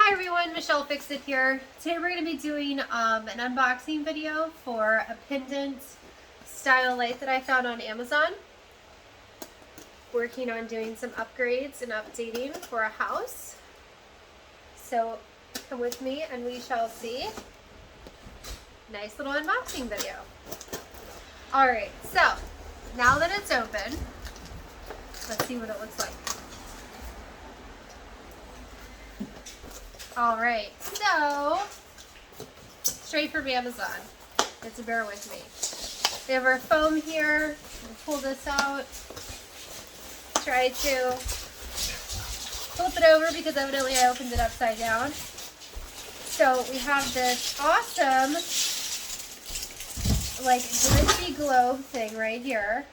Hi everyone, Michelle Fixit here. Today we're going to be doing an unboxing video for a pendant style light that I found on Amazon. Working on doing some upgrades and updating for a house. So come with me and we shall see. Nice little unboxing video. Alright, so now that it's open, let's see what it looks like. Alright, so straight from Amazon. It's a bear with me. We have our foam here. We'll pull this out. Try to flip it over because evidently I opened it upside down. So we have this awesome like glitchy globe thing right here,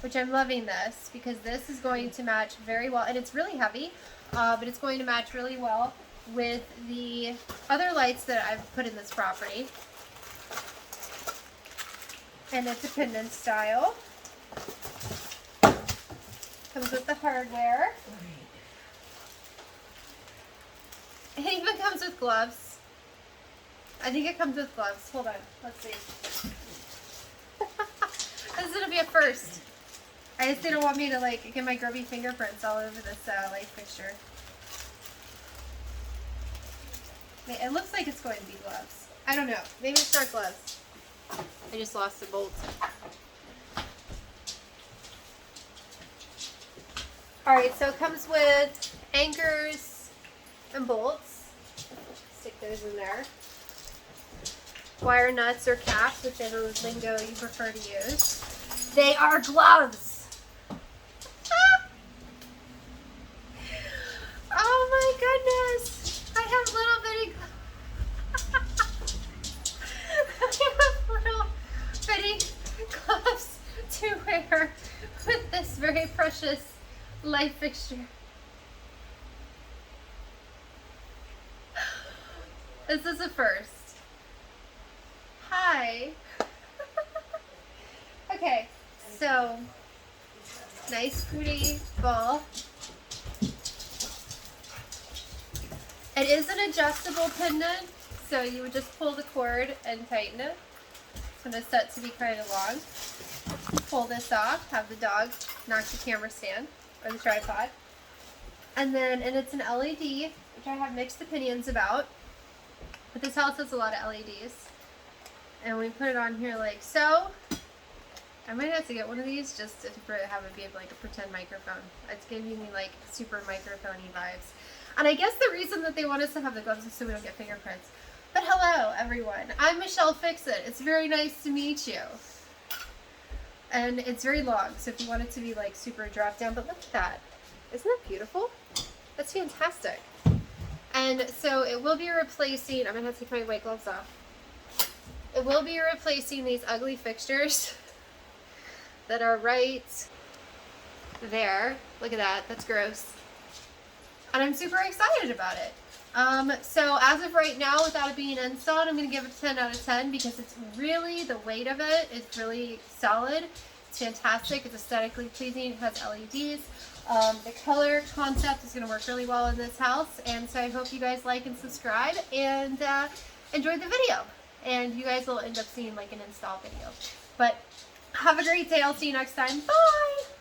which I'm loving this because this is going to match very well, and it's really heavy, but it's going to match really well with the other lights that I've put in this property. And it's a pendant style. Comes with the hardware. It even comes with gloves. I think it comes with gloves. Hold on, let's see. This is gonna be a first. I just didn't want me to like get my grubby fingerprints all over this light fixture. It looks like it's going to be gloves. I don't know. Maybe it's not gloves. I just lost the bolt. Alright, so it comes with anchors and bolts. Stick those in there. Wire nuts or caps, whichever lingo you prefer to use. They are gloves! Oh my goodness! I have little bitty gloves to wear with this very precious light fixture. This is a first. Hi. Okay, so nice pretty ball. It is an adjustable pendant, so you would just pull the cord and tighten it. So it's set to be kind of long. Pull this off, have the dog knock the camera stand or the tripod. And it's an LED, which I have mixed opinions about. But this house has a lot of LEDs. And we put it on here like so. I might have to get one of these just to have it be like a pretend microphone. It's giving me like super microphone-y vibes. And I guess the reason that they want us to have the gloves is so we don't get fingerprints. But hello, everyone. I'm Michelle Fixit. It's very nice to meet you. And it's very long, so if you want it to be like super dropped down, but look at that. Isn't that beautiful? That's fantastic. And so it will be replacing, I'm going to have to take my white gloves off. It will be replacing these ugly fixtures that are right there. Look at that. That's gross. And I'm super excited about it. So as of right now, without it being installed, I'm going to give it a 10 out of 10 because it's really, the weight of it is really solid. It's fantastic. It's aesthetically pleasing. It has LEDs. The color concept is going to work really well in this house. And so I hope you guys like and subscribe and enjoy the video. And you guys will end up seeing like an install video. But have a great day. I'll see you next time. Bye!